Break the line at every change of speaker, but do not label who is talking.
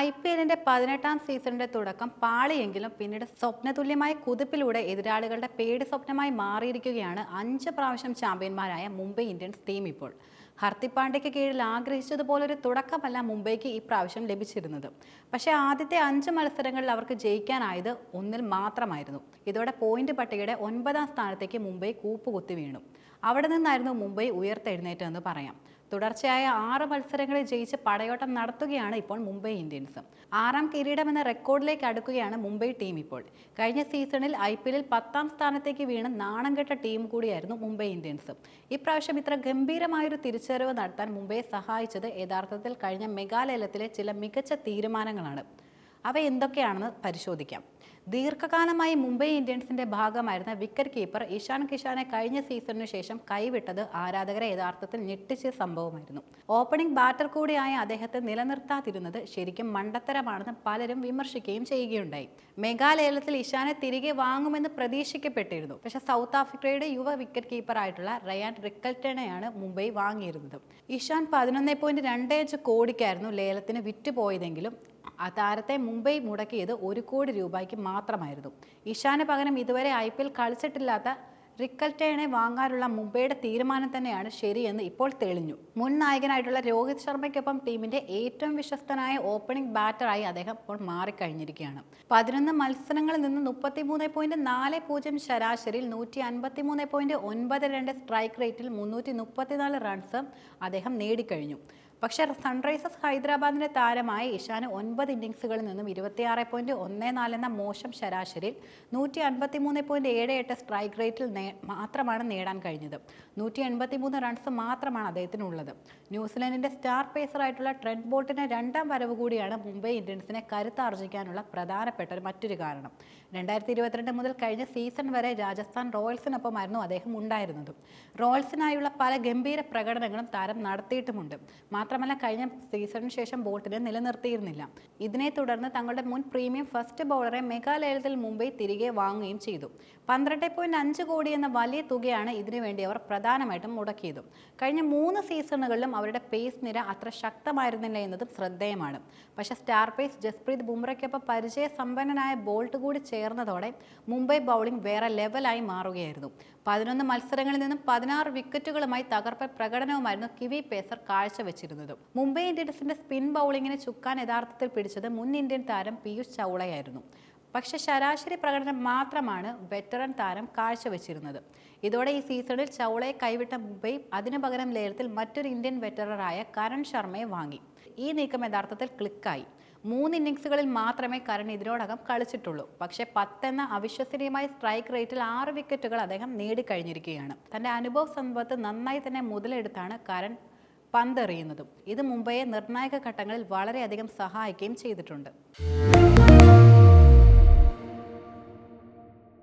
IPL-ന്റെ 18ാം സീസണിന്റെ തുടക്കം പാളിയെങ്കിലും പിന്നീട് സ്വപ്നതുല്യമായ കുതിപ്പിലൂടെ എതിരാളികളുടെ പേടി സ്വപ്നമായി മാറിയിരിക്കുകയാണ് 5 പ്രാവശ്യം ചാമ്പ്യന്മാരായ മുംബൈ ഇന്ത്യൻസ് ടീം ഇപ്പോൾ. ഹർദിക് പാണ്ഡ്യയ്ക്ക് കീഴിൽ ആഗ്രഹിച്ചതുപോലൊരു തുടക്കമല്ല മുംബൈക്ക് ഈ പ്രാവശ്യം ലഭിച്ചിരുന്നത്. പക്ഷേ ആദ്യത്തെ 5 മത്സരങ്ങളിൽ അവർക്ക് ജയിക്കാനായത് ഒന്നിൽ മാത്രമായിരുന്നു. ഇതോടെ പോയിന്റ് പട്ടികയുടെ 9ാം സ്ഥാനത്തേക്ക് മുംബൈ കൂപ്പുകുത്തി വീണു. അവിടെ നിന്നായിരുന്നു മുംബൈ ഉയർത്തെഴുന്നേറ്റതെന്ന് പറയാം. തുടർച്ചയായ 6 മത്സരങ്ങളിൽ ജയിച്ച് പടയോട്ടം നടത്തുകയാണ് ഇപ്പോൾ മുംബൈ ഇന്ത്യൻസ്. 6ാം കിരീടമെന്ന റെക്കോർഡിലേക്ക് അടുക്കുകയാണ് മുംബൈ ടീം ഇപ്പോൾ. കഴിഞ്ഞ സീസണിൽ IPL-ൽ 10ാം സ്ഥാനത്തേക്ക് വീണ് നാണം കെട്ട ടീം കൂടിയായിരുന്നു മുംബൈ ഇന്ത്യൻസ്. ഇപ്രാവശ്യം ഇത്ര ഗംഭീരമായൊരു തിരിച്ചറിവ് നടത്താൻ മുംബൈയെ സഹായിച്ചത് യഥാർത്ഥത്തിൽ കഴിഞ്ഞ മെഗാലയത്തിലെ ചില മികച്ച തീരുമാനങ്ങളാണ്. അവ എന്തൊക്കെയാണെന്ന് പരിശോധിക്കാം. ദീർഘകാലമായി മുംബൈ ഇന്ത്യൻസിന്റെ ഭാഗമായിരുന്ന വിക്കറ്റ് കീപ്പർ ഇഷാൻ കിഷാനെ കഴിഞ്ഞ സീസണിന് ശേഷം കൈവിട്ടത് ആരാധകരെ യഥാർത്ഥത്തിൽ ഞെട്ടിച്ച സംഭവമായിരുന്നു. ഓപ്പണിംഗ് ബാറ്റർ കൂടിയായ അദ്ദേഹത്തെ നിലനിർത്താതിരുന്നത് ശരിക്കും മണ്ടത്തരമാണെന്ന് പലരും വിമർശിക്കുകയും ചെയ്യുകയുണ്ടായി. മെഗാലയത്തിൽ ഇഷാനെ തിരികെ വാങ്ങുമെന്ന് പ്രതീക്ഷിക്കപ്പെട്ടിരുന്നു. പക്ഷേ സൗത്ത് ആഫ്രിക്കയുടെ യുവ വിക്കറ്റ് കീപ്പറായിട്ടുള്ള റയാൻ റിക്കൽട്ടനെയാണ് മുംബൈ വാങ്ങിയിരുന്നത്. ഇഷാൻ 11.25 കോടിക്കായിരുന്നു ലേലത്തിന് വിറ്റുപോയതെങ്കിലും ആ താരത്തെ മുംബൈ മുടക്കിയത് 1 കോടി രൂപയ്ക്ക് മാത്രമായിരുന്നു. ഇഷാന് പകരം ഇതുവരെ IPL കളിച്ചിട്ടില്ലാത്ത റിക്കൽട്ടനെ വാങ്ങാനുള്ള മുംബൈയുടെ തീരുമാനം തന്നെയാണ് ശരിയെന്ന് ഇപ്പോൾ തെളിഞ്ഞു. മുൻ നായകനായിട്ടുള്ള രോഹിത് ശർമ്മയ്ക്കൊപ്പം ടീമിന്റെ ഏറ്റവും വിശ്വസ്തനായ ഓപ്പണിംഗ് ബാറ്ററായി അദ്ദേഹം ഇപ്പോൾ മാറിക്കഴിഞ്ഞിരിക്കുകയാണ്. 11 മത്സരങ്ങളിൽ നിന്ന് 33.40 ശരാശരിയിൽ 153.92 സ്ട്രൈക്ക് റേറ്റിൽ 334 റൺസ് അദ്ദേഹം നേടിക്കഴിഞ്ഞു. പക്ഷേ സൺറൈസേഴ്സ് ഹൈദരാബാദിന്റെ താരമായ ഇഷാന് 9 ഇന്നിംഗ്സുകളിൽ നിന്നും 26.14 എന്ന മോശം ശരാശരിയിൽ 153.78 സ്ട്രൈക്ക് റേറ്റിൽ മാത്രമാണ് നേടാൻ കഴിഞ്ഞത്. 183 റൺസ് മാത്രമാണ് അദ്ദേഹത്തിനുള്ളത്. ന്യൂസിലൻഡിന്റെ സ്റ്റാർ പേസറായിട്ടുള്ള ട്രെന്റ് ബോൾട്ടിന്റെ 2ാം വരവ് കൂടിയാണ് മുംബൈ ഇന്ത്യൻസിനെ കരുത്താർജിക്കാനുള്ള പ്രധാനപ്പെട്ട മറ്റൊരു കാരണം. 2022 മുതൽ കഴിഞ്ഞ സീസൺ വരെ രാജസ്ഥാൻ റോയൽസിനൊപ്പമായിരുന്നു അദ്ദേഹം ഉണ്ടായിരുന്നത്. റോയൽസിനായുള്ള പല ഗംഭീര പ്രകടനങ്ങളും താരം നടത്തിയിട്ടുമുണ്ട്. മാത്രമല്ല കഴിഞ്ഞ സീസണിന് ശേഷം ബോൾട്ടിനെ നിലനിർത്തിയിരുന്നില്ല. ഇതിനെ തുടർന്ന് തങ്ങളുടെ മുൻ പ്രീമിയം ഫസ്റ്റ് ബൗളറെ മെഗാലയത്തിൽ മുംബൈ തിരികെ വാങ്ങുകയും ചെയ്തു. 12.5 കോടി എന്ന വലിയ തുകയാണ് ഇതിനുവേണ്ടി അവർ പ്രധാനമായിട്ടും മുടക്കിയതും. കഴിഞ്ഞ 3 സീസണുകളിലും അവരുടെ പേസ് നിര അത്ര ശക്തമായിരുന്നില്ല എന്നതും ശ്രദ്ധേയമാണ്. പക്ഷേ സ്റ്റാർ പേസ് ജസ്പ്രീത് ബുംറയ്ക്കൊപ്പം പരിചയസമ്പന്നനായ ബോൾട്ട് കൂടി ചേർന്നതോടെ മുംബൈ ബൗളിംഗ് വേറെ ലെവലായി മാറുകയായിരുന്നു. 11 മത്സരങ്ങളിൽ നിന്നും 16 വിക്കറ്റുകളുമായി തകർപ്പൻ പ്രകടനവുമായിരുന്നു കിവി പേസർ കാഴ്ചവെച്ചിരുന്നത്. മുംബൈ ഇന്ത്യൻസിന്റെ സ്പിൻ ബൗളിങ്ങിന് ചുക്കാൻ യഥാർത്ഥത്തിൽ പിടിച്ചത് മുൻ ഇന്ത്യൻ താരം പീയൂഷ് ചൗളയായിരുന്നു. പക്ഷേ ശരാശരി പ്രകടനം മാത്രമാണ് വെറ്ററൻ താരം കാഴ്ചവെച്ചിരുന്നത്. ഇതോടെ ഈ സീസണിൽ ചൗളയെ കൈവിട്ട മുംബൈ അതിനു പകരം ലേലത്തിൽ മറ്റൊരു ഇന്ത്യൻ വെറ്ററനായ കരൺ ശർമ്മയെ വാങ്ങി. ഈ നീക്കം യഥാർത്ഥത്തിൽ ക്ലിക്കായി. 3 ഇന്നിംഗ്സുകളിൽ മാത്രമേ കരൺ ഇതിനോടകം കളിച്ചിട്ടുള്ളൂ. പക്ഷേ 10 എന്ന അവിശ്വസനീയമായ സ്ട്രൈക്ക് റേറ്റിൽ 6 വിക്കറ്റുകൾ അദ്ദേഹം നേടിക്കഴിഞ്ഞിരിക്കുകയാണ്. തന്റെ അനുഭവ സമ്പത്ത് നന്നായി തന്നെ മുതലെടുത്താണ് കരൺ പന്തെറിയുന്നതും. ഇത് മുംബൈയെ നിർണായക ഘട്ടങ്ങളിൽ വളരെയധികം സഹായിക്കുകയും ചെയ്തിട്ടുണ്ട്.